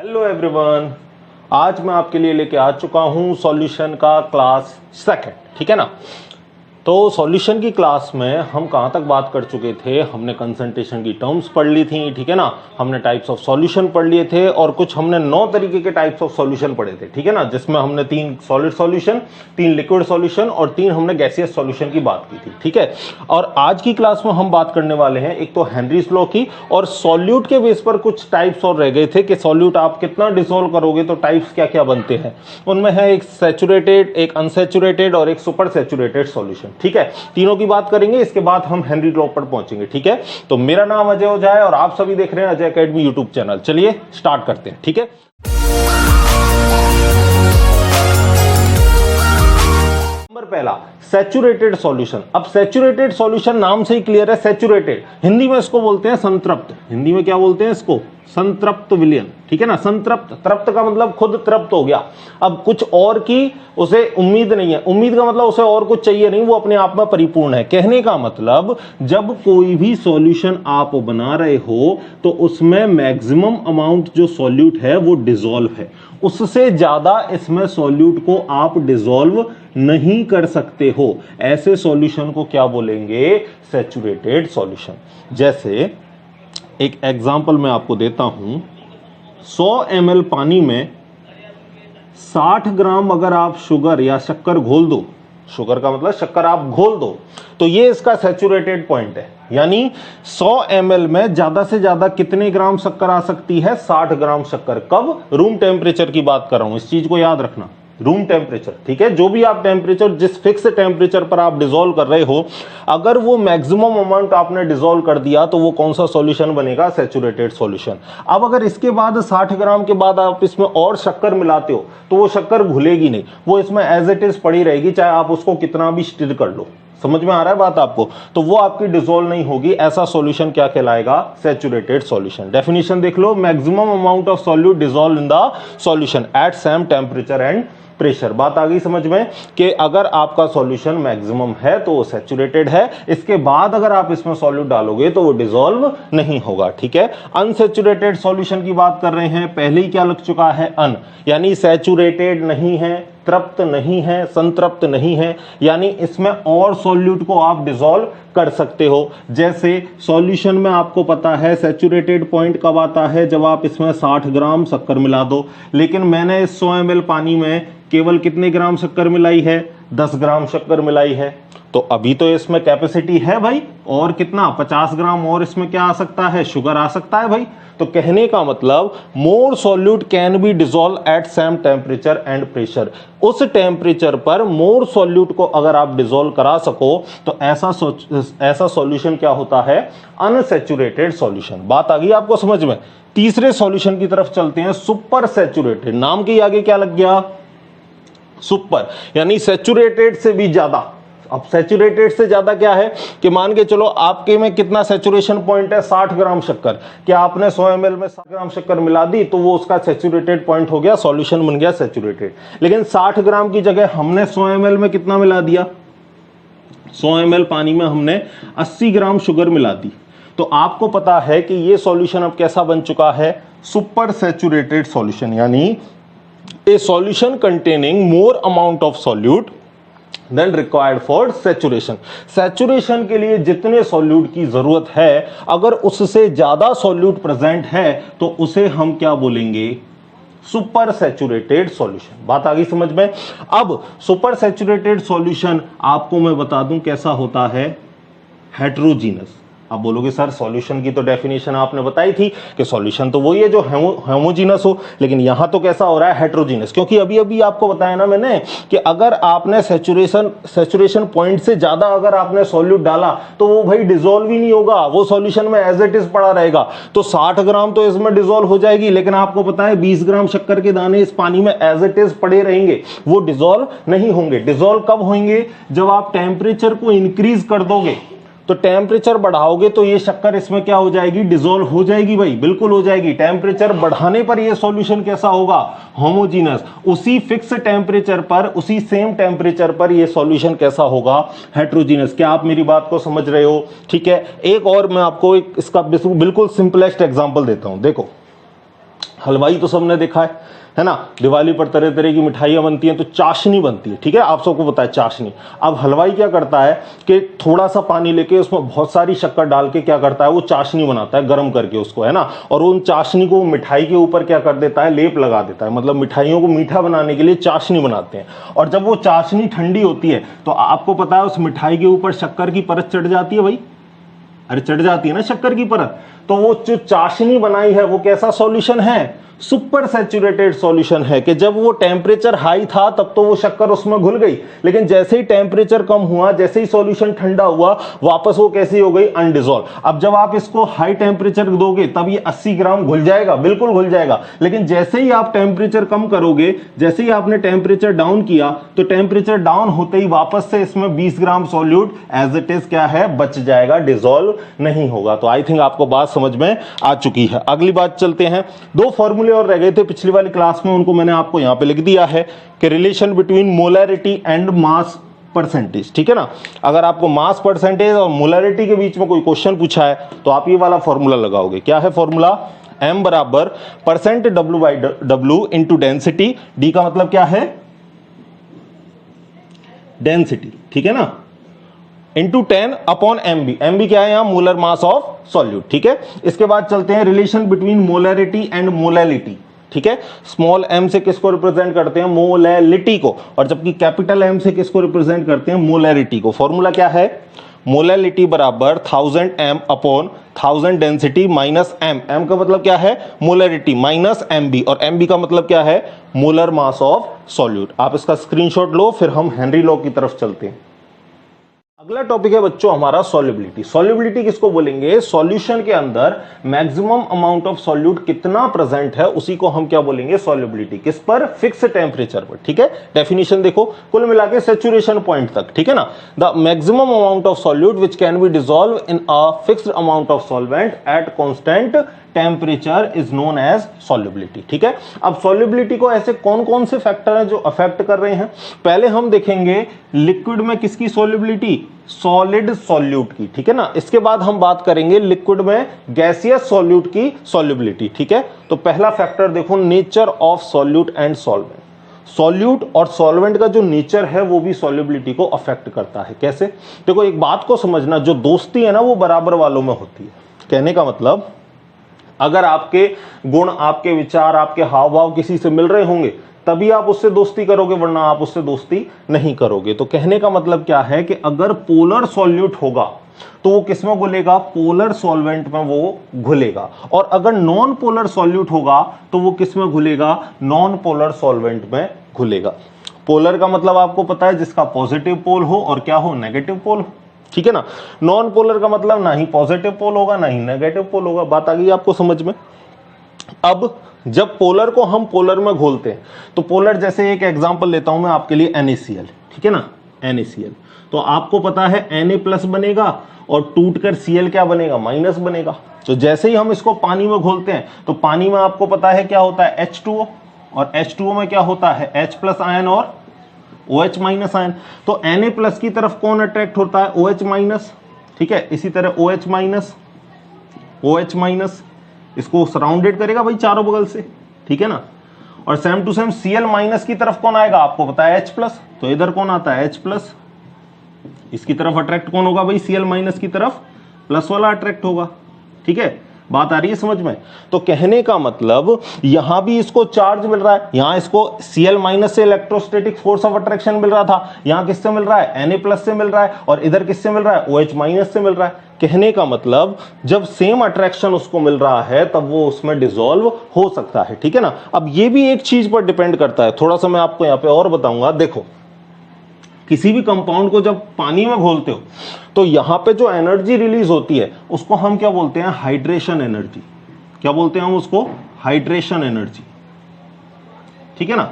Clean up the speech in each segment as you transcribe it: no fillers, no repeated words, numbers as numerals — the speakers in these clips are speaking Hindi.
हेलो एवरीवन, आज मैं आपके लिए लेके आ चुका हूं सॉल्यूशन का क्लास सेकंड। ठीक है ना। तो सॉल्यूशन की क्लास में हम कहां तक बात कर चुके थे, हमने कंसंट्रेशन की टर्म्स पढ़ ली थी। ठीक है ना। हमने टाइप्स ऑफ सॉल्यूशन पढ़ लिए थे और कुछ हमने 9 तरीके के टाइप्स ऑफ सॉल्यूशन पढ़े थे। ठीक है ना। जिसमें हमने 3 सॉलिड सॉल्यूशन, 3 लिक्विड सॉल्यूशन और 3 हमने गैसियस सॉल्यूशन की बात की थी। ठीक है। और आज की क्लास में हम बात करने वाले हैं एक तो हेनरीज लॉ की, और सॉल्यूट के बेस पर कुछ टाइप्स और रह गए थे कि सॉल्यूट आप कितना डिसॉल्व करोगे तो टाइप्स क्या क्या बनते हैं। उनमें है एक सैचुरेटेड, एक अनसैचुरेटेड और एक सुपर सैचुरेटेड सॉल्यूशन। ठीक है। तीनों की बात करेंगे, इसके बाद हम हेनरी लॉ पर पहुंचेंगे। ठीक है। तो मेरा नाम अजय ओझा है और आप सभी देख रहे हैं अजय एकेडमी यूट्यूब चैनल। चलिए स्टार्ट करते हैं। ठीक है। नंबर पहला, सैचुरेटेड सॉल्यूशन। अब सैचुरेटेड सॉल्यूशन नाम से ही क्लियर है, सैचुरेटेड। हिंदी में इसको बोलते हैं संतृप्त। हिंदी में क्या बोलते हैं इसको? संतृप्त विलयन। ठीक है ना। संतृप्त, तृप्त का मतलब खुद तृप्त हो गया, अब कुछ और की उसे उम्मीद नहीं है। उम्मीद का मतलब उसे और कुछ चाहिए नहीं, वो अपने आप में परिपूर्ण है। कहने का मतलब जब कोई भी सॉल्यूशन आप बना रहे हो तो उसमें मैक्सिमम अमाउंट जो सॉल्यूट है वो डिसॉल्व है, उससे ज्यादा इसमें सॉल्यूट को आप डिसॉल्व नहीं कर सकते हो। ऐसे सॉल्यूशन को क्या बोलेंगे? Saturated solution. जैसे एक एग्जांपल मैं आपको देता हूं, 100 ml पानी में 60 ग्राम अगर आप शुगर या शक्कर घोल दो, शुगर का मतलब शक्कर आप घोल दो, तो ये इसका सैचुरेटेड पॉइंट है। यानी 100 ml में ज्यादा से ज्यादा कितने ग्राम शक्कर आ सकती है? 60 ग्राम शक्कर। कब? रूम टेम्परेचर की बात कर रहा हूं, इस चीज को याद रखना, रूम टेम्परेचर। ठीक है। जो भी आप टेम्परेचर, जिस फिक्स टेम्परेचर पर आप डिसॉल्व कर रहे हो, अगर वो मैक्सिमम अमाउंट आपने डिसॉल्व कर दिया तो वो कौन सा सॉल्यूशन बनेगा? Saturated solution. अब अगर इसके बाद 60 ग्राम के बाद आप इसमें और शक्कर मिलाते हो तो वो शक्कर घुलेगी नहीं, वो इसमें एज इट इज पड़ी रहेगी, चाहे आप उसको कितना भी स्टिर कर लो। समझ में आ रहा है बात आपको? तो वो आपकी डिसॉल्व नहीं होगी। ऐसा सॉल्यूशन क्या कहलाएगा? Saturated solution. डेफिनेशन देख लो, maximum amount of solute dissolve in the solution at same temperature and pressure. बात आ गई समझ में कि अगर आपका सॉल्यूशन मैक्सिमम है तो वो सैचुरेटेड है, इसके बाद अगर आप इसमें सॉल्यूट डालोगे तो वो डिसॉल्व नहीं होगा। ठीक है। अनसैचुरेटेड सॉल्यूशन की बात कर रहे हैं, पहले ही क्या लग चुका है? अन, यानी सैचुरेटेड नहीं है, तृप्त नहीं है, संतृप्त नहीं है, यानी इसमें और सॉल्यूट को आप डिसॉल्व कर सकते हो। जैसे सॉल्यूशन में आपको पता है सैचुरेटेड पॉइंट कब आता है? जब आप इसमें 60 ग्राम शक्कर मिला दो। लेकिन मैंने इस 100 ml पानी में केवल कितने ग्राम शक्कर मिलाई है? 10 ग्राम शक्कर मिलाई है। तो अभी तो इसमें कैपेसिटी है भाई, और कितना? 50 ग्राम और इसमें क्या आ सकता है? शुगर आ सकता है भाई। तो कहने का मतलब more solute can be dissolve at same temperature and pressure. उस टेम्परेचर पर मोर सॉल्यूट को अगर आप डिसॉल्व करा सको तो ऐसा सॉल्यूशन क्या होता है? Unsaturated solution. बात आ गई आपको समझ में? तीसरे सॉल्यूशन की तरफ चलते हैं, सुपर सैचुरेटेड। नाम के आगे क्या लग गया? सुपर, यानी सैचुरेटेड से भी ज्यादा। अब सैचुरेटेड से ज्यादा क्या है कि मान के चलो आपके में कितना सैचुरेशन पॉइंट है? 60 ग्राम शक्कर। क्या आपने 100 ml में 60 ग्राम शक्कर मिला दी तो वो उसका सैचुरेटेड पॉइंट हो गया, सॉल्यूशन बन गया सैचुरेटेड। लेकिन 60 ग्राम की जगह हमने 100 ml में कितना मिला दिया? 100 ml पानी में हमने 80 ग्राम शुगर मिला दी। तो आपको पता है कि ये सॉल्यूशन अब कैसा बन चुका है? Super saturated solution. यानी a solution containing more amount of solute than required for saturation। Saturation के लिए जितने सॉल्यूट की जरूरत है, अगर उससे ज्यादा सॉल्यूट प्रेजेंट है तो उसे हम क्या बोलेंगे? Super saturated solution. बात आ गई समझ में? अब सुपर सैचुरेटेड सॉल्यूशन आपको मैं बता दूं कैसा होता है? हेटेरोजीनस। आप बोलोगे सर सॉल्यूशन की तो डेफिनेशन आपने बताई थी कि सॉल्यूशन तो वही है जो होमोजीनस हो, लेकिन यहां तो कैसा हो रहा है? हेटेरोजीनस। क्योंकि अभी अभी आपको बताया ना मैंने कि अगर आपने सैचुरेशन पॉइंट से ज्यादा अगर आपने सॉल्यूट डाला तो वो भाई डिसॉल्व ही नहीं होगा, वो सॉल्यूशन में एज इट इज पड़ा रहेगा। तो 60 ग्राम तो इसमें डिसॉल्व हो जाएगी, लेकिन आपको पता है 20 ग्राम शक्कर के दाने इस पानी में एज इट इज पड़े रहेंगे, वो डिसॉल्व नहीं होंगे। डिसॉल्व कब होंगे? जब आप टेम्परेचर को इंक्रीज कर दोगे, तो टेम्परेचर बढ़ाओगे तो ये शक्कर इसमें क्या हो जाएगी? डिसॉल्व हो जाएगी भाई, बिल्कुल हो जाएगी। टेम्परेचर बढ़ाने पर ये सॉल्यूशन कैसा होगा? होमोजीनस। उसी फिक्स टेम्परेचर पर, उसी सेम टेम्परेचर पर ये सॉल्यूशन कैसा होगा? हेटेरोजीनस। क्या आप मेरी बात को समझ रहे हो? ठीक है। एक और मैं आपको इसका बिल्कुल सिंपलेस्ट एग्जांपल देता हूं। देखो हलवाई तो सबने देखा है ना, दिवाली पर तरह तरह की मिठाइयाँ बनती हैं तो चाशनी बनती है, ठीक है, आप सबको पता है चाशनी। अब हलवाई क्या करता है कि थोड़ा सा पानी लेके उसमें बहुत सारी शक्कर डाल के क्या करता है, वो चाशनी बनाता है गर्म करके उसको, है ना, और उन चाशनी को मिठाई के ऊपर क्या कर देता है, लेप लगा देता है, मतलब मिठाइयों को मीठा बनाने के लिए चाशनी बनाते हैं। और जब वो चाशनी ठंडी होती है तो आपको पता है उस मिठाई के ऊपर शक्कर की परत चढ़ जाती है भाई, अरे चढ़ जाती है ना शक्कर की परत। तो वो जो चाशनी बनाई है वो कैसा सॉल्यूशन है, सुपर सैचुरेटेड सॉल्यूशन है, कि जब वो टेम्परेचर हाई था तब तो वो शक्कर उसमें घुल गई, लेकिन जैसे ही टेम्परेचर कम हुआ, जैसे ही सॉल्यूशन ठंडा हुआ, वापस वो कैसी हो गई, अनडिजॉल्व। अब जब आप इसको हाई टेम्परेचर दोगे तब ये 80 ग्राम घुल जाएगा, बिल्कुल घुल जाएगा, लेकिन जैसे ही आप टेम्परेचर कम करोगे, जैसे ही आपने टेम्परेचर डाउन किया, तो टेम्परेचर डाउन होते ही वापस से इसमें 20 ग्राम सॉल्यूट एज इट इज क्या है, बच जाएगा, डिजॉल्व नहीं होगा। तो आई थिंक आपको बात समझ में आ चुकी है। अगली बात चलते हैं, दो फॉर्मूले और रह गए थे पिछली वाली क्लास में, उनको मैंने आपको यहां पे लिख दिया है कि relation between molarity and mass percentage, ठीक है ना। अगर आपको मास परसेंटेज और मोलैरिटी के बीच में कोई क्वेश्चन पूछा है तो आप ये वाला फॉर्मूला लगाओगे। क्या है फॉर्मूला, m बराबर percent W by W into density, D का मतलब क्या है, डेंसिटी, ठीक है ना, इंटू 10 अपॉन MB, MB क्या है यहां, मोलर मास ऑफ सॉल्यूट, ठीक है। इसके बाद चलते हैं relation between molarity and molality, ठीक है। स्मॉल m से किसको रिप्रेजेंट करते हैं, मोलैलिटी को, और जबकि कैपिटल M से किसको रिप्रेजेंट करते हैं, मोलैरिटी को। फॉर्मूला क्या है, मोलैलिटी बराबर 1000 m upon 1000 density minus m, m का मतलब क्या है, मोलैरिटी, माइनस MB, और MB का मतलब क्या है, मोलर मास ऑफ सॉल्यूट। आप इसका स्क्रीनशॉट लो, फिर हम हेनरी लॉ की तरफ चलते हैं। अगला टॉपिक है बच्चों हमारा सॉल्युबिलिटी। सॉल्युबिलिटी किसको बोलेंगे, सॉल्यूशन के अंदर मैक्सिमम अमाउंट ऑफ सॉल्यूट कितना प्रेजेंट है उसी को हम क्या बोलेंगे, सॉल्युबिलिटी। किस पर, फिक्स टेम्परेचर पर, ठीक है। डेफिनेशन देखो, कुल मिला के सैचुरेशन पॉइंट तक, ठीक है ना। The maximum amount of solute which can be dissolve in a fixed amount of solvent at constant temperature is known as solubility, ठीक है। अब सॉल्युबिलिटी को ऐसे कौन कौन से फैक्टर हैं जो अफेक्ट कर रहे हैं, पहले हम देखेंगे लिक्विड में किसकी सॉल्युबिलिटी, सॉलिड सॉल्यूट की, ठीक है ना। इसके बाद हम बात करेंगे लिक्विड में गैसियस सॉल्यूट की सॉल्युबिलिटी, ठीक है। तो पहला फैक्टर देखो, nature of solute and solvent. Solute और सॉल्वेंट का जो नेचर है वो भी सॉल्युबिलिटी को अफेक्ट करता है। कैसे, देखो एक बात को समझना, जो दोस्ती है ना वो बराबर वालों में होती है। कहने का मतलब, अगर आपके गुण, आपके विचार, आपके हाव भाव किसी से मिल रहे होंगे तभी आप उससे दोस्ती करोगे, वरना आप उससे दोस्ती नहीं करोगे। तो कहने का मतलब क्या है कि अगर पोलर सॉल्यूट होगा तो वो किसमें घुलेगा, पोलर सॉल्वेंट में वो घुलेगा, और अगर नॉन पोलर सॉल्यूट होगा तो वो किसमें घुलेगा, नॉन पोलर सॉल्वेंट में घुलेगा। पोलर का मतलब आपको पता है, जिसका पॉजिटिव पोल हो और क्या हो, नेगेटिव पोल हो, ठीक है ना। नॉन पोलर का मतलब ना ही पॉजिटिव पोल होगा ना ही नेगेटिव पोल होगा। बात आ गई आपको समझ में। अब जब पोलर को हम पोलर में घोलते हैं तो पोलर, जैसे एक एग्जांपल लेता हूं मैं आपके लिए, NaCl, ठीक है ना, NaCl। तो आपको पता है Na+ बनेगा और टूटकर Cl क्या बनेगा, माइनस बनेगा। तो जैसे ही हम इसको पानी में घोलते हैं तो पानी में आपको पता है क्या होता है, H2O, और H2O में क्या होता है, H+ आयन और OH- आयन। तो Na+ की तरफ कौन अट्रैक्ट होता है, OH-, ठीक है। इसी तरह OH- इसको सराउंडेड करेगा भाई चारों बगल से, ठीक है ना। और सेम टू सेम Cl- की तरफ कौन आएगा, आपको पता है H+, तो इधर कौन आता है, H+। इसकी तरफ अट्रैक्ट कौन होगा भाई, Cl- की तरफ प्लस वाला अट्रैक्ट होगा, ठीक है। बात आ रही है समझ में। तो कहने का मतलब यहां भी इसको चार्ज मिल रहा है, यहां इसको Cl- से इलेक्ट्रोस्टैटिक फोर्स ऑफ अट्रैक्शन मिल रहा था, यहां किससे मिल रहा है, Na+ से मिल रहा है, और इधर किससे मिल रहा है, OH- से मिल रहा है। कहने का मतलब जब सेम अट्रैक्शन उसको मिल रहा है तब वो उसमें डिसॉल्व हो सकता है, ठीक है ना। अब ये भी एक चीज पर डिपेंड करता है, थोड़ा सा मैं आपको यहां पे और बताऊंगा। देखो, किसी भी कंपाउंड को जब पानी में घोलते हो तो यहां पे जो एनर्जी रिलीज होती है उसको हम क्या बोलते हैं, हाइड्रेशन एनर्जी। क्या बोलते हैं हम उसको, हाइड्रेशन एनर्जी, ठीक है ना।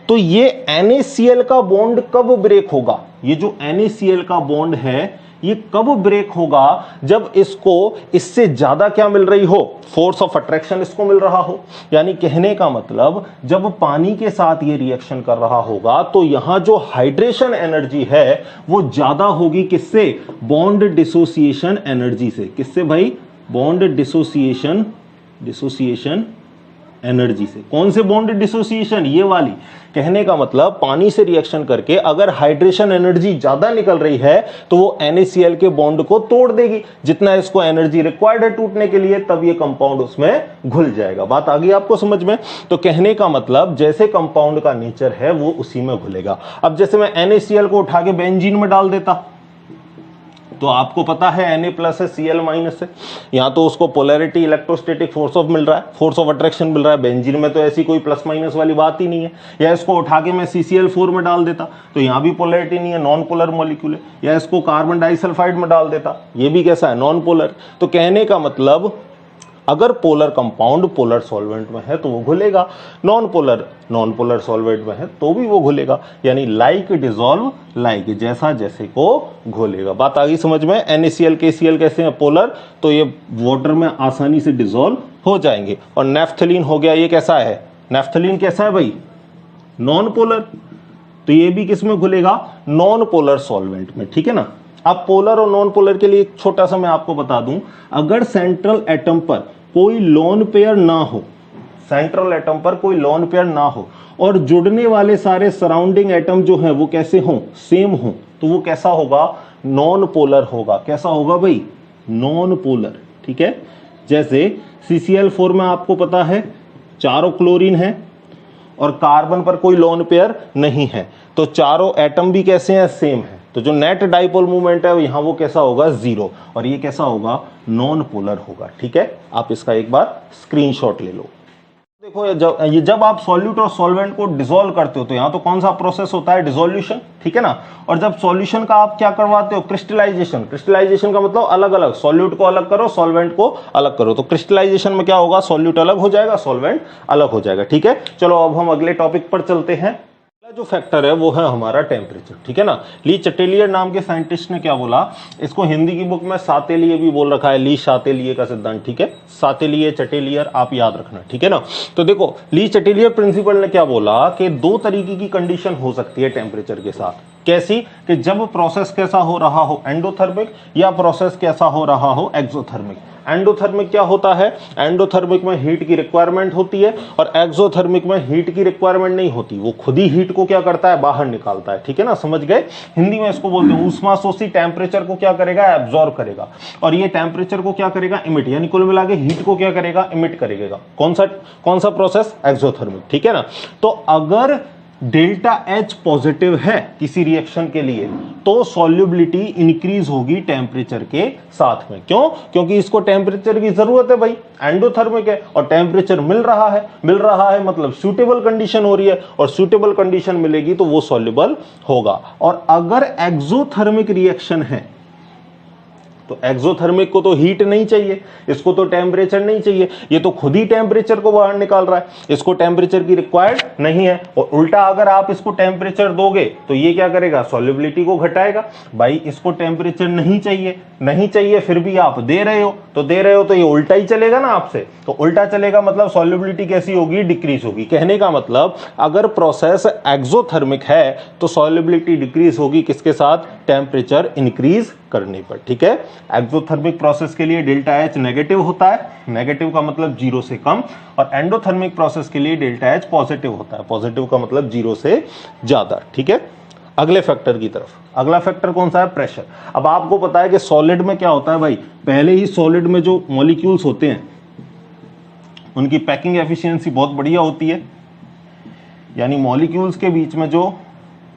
तो ये NaCl का बॉन्ड कब ब्रेक होगा, ये जो NaCl का बॉन्ड है ये कब ब्रेक होगा, जब इसको इससे ज्यादा क्या मिल रही हो, फोर्स ऑफ अट्रैक्शन इसको मिल रहा हो। यानी कहने का मतलब जब पानी के साथ ये रिएक्शन कर रहा होगा तो यहां जो हाइड्रेशन एनर्जी है वो ज्यादा होगी, किससे, बॉन्ड डिसोसिएशन एनर्जी से। किससे भाई, बॉन्ड डिसोसिएशन एनर्जी से। कौन से बॉन्ड डिसोसिएशन? ये वाली। कहने का मतलब पानी से रिएक्शन करके अगर हाइड्रेशन एनर्जी ज्यादा निकल रही है तो वो NaCl के बॉन्ड को तोड़ देगी, जितना इसको एनर्जी रिक्वायर्ड है टूटने के लिए, तब ये कंपाउंड उसमें घुल जाएगा। बात आ गई आपको समझ में? तो कहने का मतलब जैसे कंपाउंड का नेचर है वो उसी में घुलेगा। अब जैसे मैं NaCl को उठा के बेंजीन में डाल देता तो आपको पता है Na+ है, Cl- है, यहां तो उसको पोलैरिटी इलेक्ट्रोस्टैटिक फोर्स ऑफ मिल रहा है, फोर्स ऑफ अट्रैक्शन मिल रहा है। बेंजीन में तो ऐसी कोई प्लस माइनस वाली बात ही नहीं है। या इसको उठा के मैं CCl4 में डाल देता तो यहां भी पोलैरिटी नहीं है, नॉन पोलर मॉलिक्यूल है। या इसको कार्बन डाइसल्फाइड में डाल देता, ये भी कैसा है? Non polar. तो कहने का मतलब अगर पोलर कंपाउंड पोलर सॉल्वेंट में है तो वो घुलेगा, नॉन पोलर सॉल्वेंट में है तो भी वो घुलेगा। यानी लाइक डिसॉल्व लाइक, जैसा जैसे को घोलेगा। बात आ गई समझ में? NaCl KCl कैसे हैं? पोलर, तो ये वाटर में आसानी से डिसॉल्व हो जाएंगे। और नेफ्थलीन हो गया, ये कैसा है? नेफ्थलीन कैसा है भाई? नॉन पोलर, तो ये भी किस में घुलेगा? नॉन पोलर सॉल्वेंट में, ठीक है ना। अब पोलर और नॉन पोलर के लिए एक छोटा सा मैं आपको बता दूं, अगर सेंट्रल एटम पर कोई लोन पेयर ना हो, सेंट्रल एटम पर कोई लोन पेयर ना हो और जुड़ने वाले सारे सराउंडिंग एटम जो हैं वो कैसे हों? सेम हों, तो वो कैसा होगा? नॉन पोलर होगा। कैसा होगा भाई? नॉन पोलर, ठीक है। जैसे CCl4 में आपको पता है चारों क्लोरीन है और कार्बन पर कोई लोन पेयर नहीं है, तो चारों एटम भी कैसे हैं? सेम है। तो जो नेट डाइपोल मूवमेंट है यहां वो कैसा होगा? 0। और ये कैसा होगा? नॉन पोलर होगा, ठीक है। आप इसका एक बार स्क्रीनशॉट ले लो। देखो जब आप सॉल्यूट और सॉल्वेंट को डिसॉल्व करते हो तो यहां तो कौन सा प्रोसेस होता है? डिसोल्यूशन, ठीक है ना। और जब सॉल्यूशन का आप क्या करवाते हो? क्रिस्टलाइजेशन। क्रिस्टलाइजेशन का मतलब अलग अलग, सॉल्यूट को अलग करो, सॉल्वेंट को अलग करो। तो क्रिस्टलाइजेशन में क्या होगा? सॉल्यूट अलग हो जाएगा, सॉल्वेंट अलग हो जाएगा, ठीक है। चलो अब हम अगले टॉपिक पर चलते हैं। जो फैक्टर है वो है हमारा टेम्परेचर, ठीक है ना। ली चटेलियर नाम के साइंटिस्ट ने क्या बोला? इसको हिंदी की बुक में सातेलिए भी बोल रखा है, ली शातेलिए का सिद्धांत, ठीक है। सातेलिए चटेलियर आप याद रखना, ठीक है ना। तो देखो ली चटेलियर प्रिंसिपल ने क्या बोला कि 2 तरीके की कंडीशन हो सकती है टेम्परेचर के साथ। कैसी? कि जब प्रोसेस कैसा हो रहा हो? एंडोथर्मिक, या प्रोसेस कैसा हो रहा हो? एक्सोथर्मिक। एंडोथर्मिक क्या होता है? एंडोथर्मिक में हीट की रिक्वायरमेंट होती है और एक्सोथर्मिक में हीट की रिक्वायरमेंट नहीं होती, वो खुद ही हीट को क्या करता है? बाहर निकालता है, ठीक है ना। समझ गए? हिंदी में इसको बोलते हैं ऊष्माशोषी। टेम्परेचर को क्या करेगा? एब्जॉर्ब करेगा, और ये टेम्परेचर को क्या करेगा? इमिट, यानी कुल मिला के हीट को क्या करेगा? इमिट करेगा। कौन सा प्रोसेस? एक्सोथर्मिक, ठीक है ना। तो अगर डेल्टा H पॉजिटिव है किसी रिएक्शन के लिए तो सॉल्युबिलिटी इंक्रीज होगी टेम्परेचर के साथ में। क्यों? क्योंकि इसको टेम्परेचर की जरूरत है भाई, एंडोथर्मिक है और टेम्परेचर मिल रहा है मतलब सूटेबल कंडीशन हो रही है, और सूटेबल कंडीशन मिलेगी तो वो सॉल्युबल होगा। और अगर एक्सोथर्मिक रिएक्शन है तो एक्सोथर्मिक को तो हीट नहीं चाहिए, इसको तो टेम्परेचर नहीं चाहिए, ये तो खुद ही टेम्परेचर को बाहर निकाल रहा है, इसको टेम्परेचर की रिक्वायर्ड नहीं है। और उल्टा अगर आप इसको टेम्परेचर दोगे तो ये क्या करेगा? सॉल्युबिलिटी को घटाएगा। भाई इसको टेम्परेचर नहीं चाहिए फिर भी आप दे रहे हो तो ये उल्टा ही चलेगा ना आपसे। तो उल्टा चलेगा मतलब सॉल्युबिलिटी कैसी होगी? डिक्रीज होगी। कहने का मतलब अगर प्रोसेस एक्सोथर्मिक है तो सॉल्युबिलिटी डिक्रीज होगी किसके साथ? टेम्परेचर इंक्रीज करने पर, ठीक है। एक्सोथर्मिक प्रोसेस के लिए डेल्टा H नेगेटिव होता है, नेगेटिव का मतलब 0 से कम, और एंडोथर्मिक प्रोसेस के लिए डेल्टा H पॉजिटिव होता है, पॉजिटिव का मतलब 0 से ज्यादा, ठीक है। अगले फैक्टर की तरफ, अगला फैक्टर कौन सा है? प्रेशर। अब आपको पता है कि सॉलिड में क्या होता है भाई? पहले ही सॉलिड में जो मॉलिक्यूल्स होते हैं उनकी पैकिंग एफिशिएंसी बहुत बढ़िया होती है, यानी मॉलिक्यूल्स के बीच में जो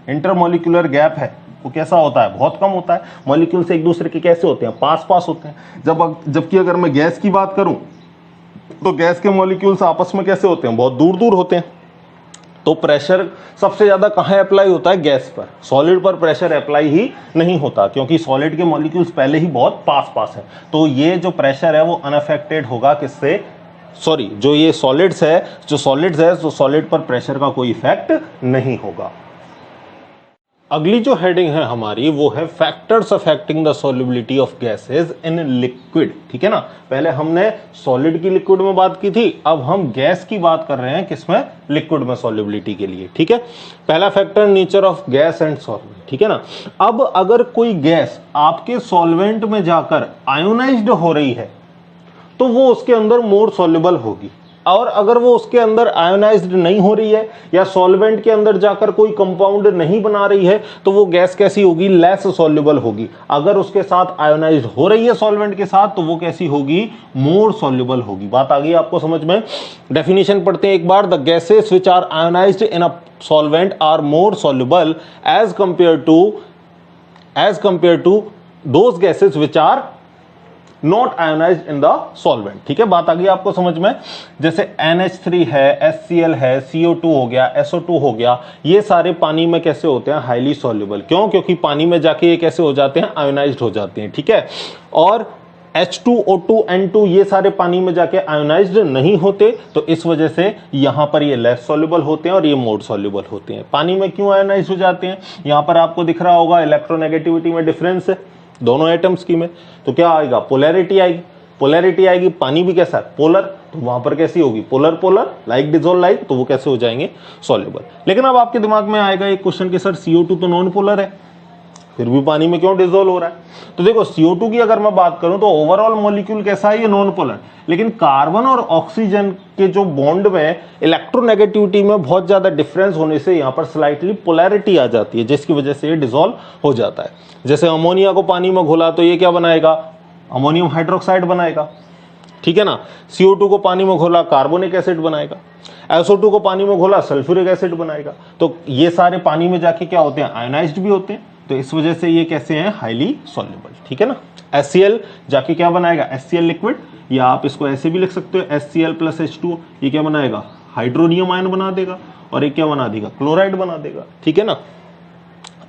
इंटरमॉलिक्यूलर गैप है वो कैसा होता है? बहुत कम होता है। मॉलिक्यूल्स एक दूसरे के कैसे होते हैं? पास होते हैं। जबकि अगर मैं गैस की बात करूं तो गैस के मॉलिक्यूल्स आपस में कैसे होते हैं? बहुत दूर होते हैं। तो प्रेशर सबसे ज्यादा कहां अप्लाई होता है? गैस पर। सॉलिड पर प्रेशर अप्लाई ही नहीं होता क्योंकि सॉलिड के मॉलिक्यूल्स पहले ही बहुत पास है। तो ये जो प्रेशर है वो अनअफेक्टेड होगा किससे? जो ये सॉलिड्स है तो सॉलिड पर प्रेशर का कोई इफेक्ट नहीं होगा। अगली जो हेडिंग है हमारी वो है factors affecting the solubility of gases in liquid, ठीक है ना। पहले हमने सॉलिड की लिक्विड में बात की थी, अब हम गैस की बात कर रहे हैं किसमें? लिक्विड में सॉल्युबिलिटी के लिए, ठीक है। पहला factor nature of gas and solvent, ठीक है ना। अब अगर कोई गैस आपके सॉल्वेंट में जाकर आयोनाइज्ड हो रही है तो वो उसके अंदर मोर सॉल्युबल होगी, और अगर वो उसके अंदर आयोनाइज्ड नहीं हो रही है या सॉल्वेंट के अंदर जाकर कोई कंपाउंड नहीं बना रही है तो वो गैस कैसी होगी, लेस सॉल्युबल होगी। अगर उसके साथ आयोनाइज्ड हो रही है सॉल्वेंट के साथ तो वो कैसी होगी, मोर सॉल्युबल होगी। बात आ गई आपको समझ में। डेफिनेशन पढ़ते हैं एक बार, the gases which are ionized in a solvent are more soluble as compare to those gases which are not ionized in the solvent. ठीक है, बात आ गई आपको समझ में। जैसे NH3 है, HCl है, CO2 हो गया, SO2 हो गया, ये सारे पानी में कैसे होते हैं, हाईली सॉल्युबल। क्यों? क्योंकि पानी में जाके ये कैसे हो जाते हैं, आयोनाइज्ड हो जाते हैं। ठीक है, और H2O2 N2 ये सारे पानी में जाके आयोनाइज्ड नहीं होते, तो इस वजह से यहां पर ये लेस सॉल्युबल होते हैं और ये मोर सॉल्युबल होते हैं। पानी में क्यों आयोनाइज्ड हो जाते हैं, यहां पर आपको दिख रहा होगा इलेक्ट्रोनेगेटिविटी में डिफरेंस है दोनों एटम्स की में, तो क्या आएगा, पोलैरिटी आएगी। पोलैरिटी आएगी, पानी भी कैसा है, पोलर, तो वहां पर कैसी होगी, polar polar, like dissolve like, तो वो कैसे हो जाएंगे, सॉल्युबल। लेकिन अब आपके दिमाग में आएगा एक क्वेश्चन कि सर CO2 तो नॉन पोलर है, फिर भी पानी में क्यों डिसॉल्व हो रहा है। तो देखो CO2 की अगर मैं बात करूं तो ओवरऑल मॉलिक्यूल कैसा है, ये नॉन पोलर, लेकिन कार्बन और ऑक्सीजन के जो बॉन्ड में इलेक्ट्रोनेगेटिविटी में बहुत ज्यादा डिफरेंस होने से यहां पर स्लाइटली पोलैरिटी आ जाती है, जिसकी वजह से ये डिसॉल्व हो जाता है। जैसे अमोनिया को पानी में घोला तो ये क्या बनाएगा, अमोनियम हाइड्रोक्साइड बनाएगा। ठीक है ना, CO2 को पानी में घोला कार्बोनिक एसिड बनाएगा, SO2 को पानी में घोला सल्फ्यूरिक एसिड बनाएगा। तो ये सारे पानी में जाके क्या होते हैं, आयोनाइज्ड भी होते हैं, तो इस वजह से ये कैसे हैं, हाईली सॉल्युबल। ठीक है ना, HCl जाके क्या बनाएगा, HCl लिक्विड, या आप इसको ऐसे भी लिख सकते हो HCl प्लस H2O, ये क्या बनाएगा, हाइड्रोनियम आयन बना देगा, और एक क्या बना देगा, क्लोराइड बना देगा। ठीक है ना,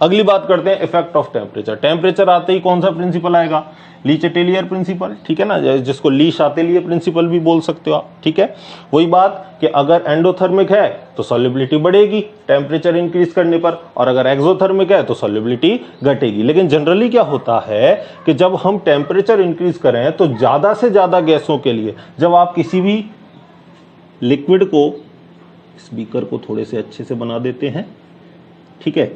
अगली बात करते हैं इफेक्ट ऑफ टेम्परेचर। टेम्परेचर आते ही कौन सा प्रिंसिपल आएगा, ली चैटेलियर प्रिंसिपल। ठीक है ना, जिसको ली शातेलियर प्रिंसिपल भी बोल सकते हो आप। ठीक है, वही बात कि अगर एंडोथर्मिक है तो सॉल्युबिलिटी बढ़ेगी टेम्परेचर इंक्रीज करने पर, और अगर एक्सोथर्मिक है तो सॉल्युबिलिटी घटेगी। लेकिन जनरली क्या होता है कि जब हम टेम्परेचर इंक्रीज करें तो ज्यादा से ज्यादा गैसों के लिए, जब आप किसी भी लिक्विड को, स्पीकर को थोड़े से अच्छे से बना देते हैं, ठीक है,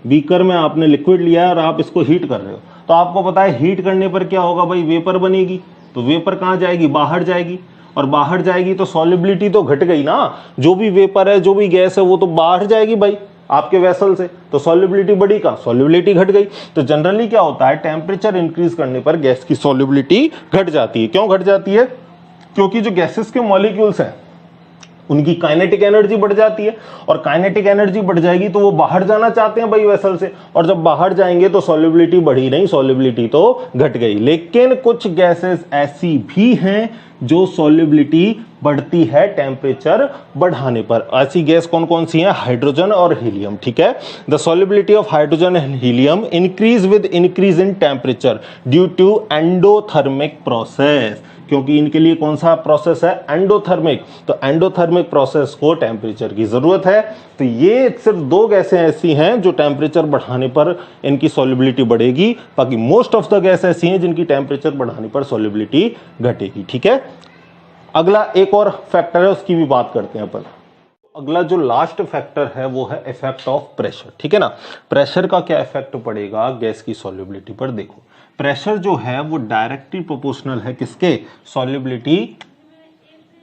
बीकर में आपने लिक्विड लिया है और आप इसको हीट कर रहे हो, तो आपको पता है हीट करने पर क्या होगा भाई, वेपर बनेगी। तो वेपर कहां जाएगी, बाहर जाएगी, और बाहर जाएगी तो सॉल्युबिलिटी तो घट गई ना, जो भी वेपर है, जो भी गैस है, वो तो बाहर जाएगी भाई आपके वेसल से, तो सॉल्युबिलिटी बढ़ी का, सॉल्युबिलिटी घट गई। तो जनरली क्या होता है, टेम्परेचर इंक्रीज करने पर गैस की सॉल्युबिलिटी घट जाती है। क्यों घट जाती है, क्योंकि जो गैसेस के मॉलिक्यूल्स हैं उनकी काइनेटिक एनर्जी बढ़ जाती है, और काइनेटिक एनर्जी बढ़ जाएगी तो वो बाहर जाना चाहते हैं भाई वेसल से, और जब बाहर जाएंगे तो सॉल्युबिलिटी बढ़ी नहीं, सॉल्युबिलिटी तो घट गई। लेकिन कुछ गैसेस ऐसी भी हैं जो सॉल्युबिलिटी बढ़ती है टेम्परेचर बढ़ाने पर। ऐसी गैस कौन कौन सी है, हाइड्रोजन और हीलियम। ठीक है, the solubility of hydrogen and helium increase with increase in temperature due to endothermic process, क्योंकि इनके लिए कौन सा प्रोसेस है, एंडोथर्मिक। तो एंडोथर्मिक प्रोसेस को टेम्परेचर की जरूरत है। तो ये सिर्फ दो गैसें ऐसी हैं जो टेम्परेचर बढ़ाने पर इनकी सॉल्युबिलिटी बढ़ेगी, बाकी मोस्ट ऑफ द गैस ऐसी हैं जिनकी टेम्परेचर बढ़ाने पर सॉल्युबिलिटी घटेगी। ठीक है, अगला एक और फैक्टर है, उसकी भी बात करते हैं अपन। अगला जो लास्ट फैक्टर है वो है इफेक्ट ऑफ प्रेशर। ठीक है ना, प्रेशर का क्या इफेक्ट पड़ेगा गैस की सॉल्युबिलिटी पर। देखो, प्रेशर जो है वो डायरेक्टली प्रोपोर्शनल है किसके, सॉल्युबिलिटी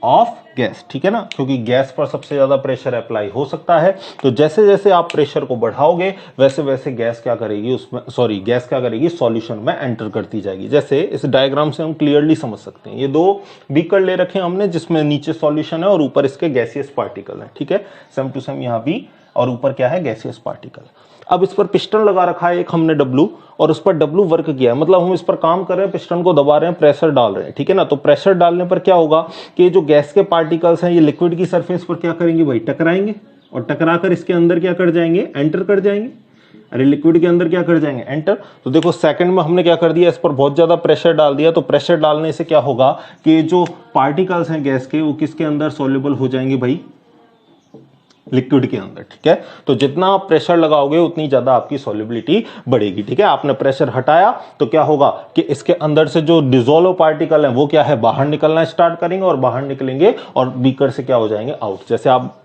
ऑफ गैस। ठीक है ना, क्योंकि गैस पर सबसे ज्यादा प्रेशर अप्लाई हो सकता है, तो जैसे जैसे आप प्रेशर को बढ़ाओगे वैसे वैसे गैस क्या करेगी, गैस क्या करेगी, सॉल्यूशन में एंटर करती जाएगी। जैसे इस डायग्राम से हम क्लियरली समझ सकते हैं, ये दो बीकर ले रखे हैं हमने, जिसमें नीचे सॉल्यूशन है और ऊपर इसके गैसियस पार्टिकल है। ठीक है, सेम टू सेम यहाँ भी, और ऊपर क्या है, गैसियस पार्टिकल। अब इस पर पिस्टन लगा रखा है एक हमने W, और उस पर W वर्क किया है, मतलब हम इस पर काम कर रहे हैं, पिस्टन को दबा रहे हैं, प्रेशर डाल रहे हैं। ठीक है ना, तो प्रेशर डालने पर क्या होगा कि जो गैस के पार्टिकल्स हैं ये लिक्विड की सरफेस पर क्या करेंगे भाई, टकराएंगे, और टकराकर इसके अंदर क्या कर जाएंगे, एंटर कर जाएंगे। अरे लिक्विड के अंदर क्या कर जाएंगे, एंटर। तो देखो सेकंड में हमने क्या कर दिया, इस पर बहुत ज्यादा प्रेशर डाल दिया, तो प्रेशर डालने से क्या होगा कि जो पार्टिकल्स हैं गैस के वो किसके अंदर सॉल्युबल हो जाएंगे भाई, लिक्विड के अंदर। ठीक है, तो जितना आप प्रेशर लगाओगे उतनी ज्यादा आपकी सॉल्युबिलिटी बढ़ेगी। ठीक है, आपने प्रेशर हटाया तो क्या होगा कि इसके अंदर से जो डिसॉल्व पार्टिकल हैं वो क्या है, बाहर निकलना स्टार्ट करेंगे, और बाहर निकलेंगे और बीकर से क्या हो जाएंगे, आउट। जैसे आप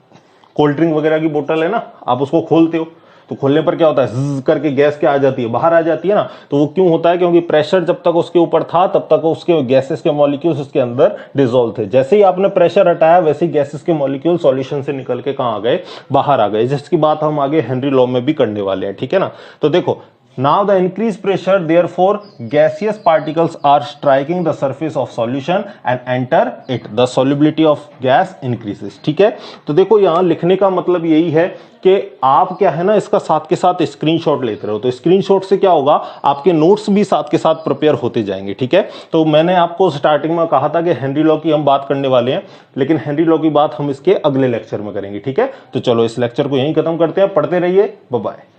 कोल्ड ड्रिंक वगैरह की बोतल है ना, आप उसको खोलते हो तो खोलने पर क्या होता है, ज़्ज़ करके गैस क्या आ जाती है, बाहर आ जाती है ना। तो वो क्यों होता है, क्योंकि प्रेशर जब तक उसके ऊपर था तब तक उसके गैसेस के मॉलिक्यूल्स उसके अंदर डिसॉल्व थे। जैसे ही आपने प्रेशर हटाया वैसे ही गैसेस के मॉलिक्यूल सॉल्यूशन से निकल के कहां आ गए, बाहर आ गए, जिसकी बात हम आगे हेनरी लॉ में भी करने वाले हैं, ठीक है ना। तो देखो, now the increased pressure therefore gaseous particles are striking the surface of solution and enter it, the solubility of gas increases, ठीक है। तो देखो यहां लिखने का मतलब यही है कि आप क्या है ना, इसका साथ के साथ स्क्रीनशॉट लेते रहो। तो स्क्रीनशॉट से क्या होगा, आपके नोट्स भी साथ के साथ प्रिपेयर होते जाएंगे, ठीक है। तो मैंने आपको स्टार्टिंग में कहा था कि हेनरी लॉ की हम बात करने वाले हैं, लेकिन हेनरी लॉ की बात हम इसके अगले लेक्चर में करेंगे, ठीक है। तो चलो इस लेक्चर को यहीं खत्म करते हैं, पढ़ते रहिए, बाय बाय।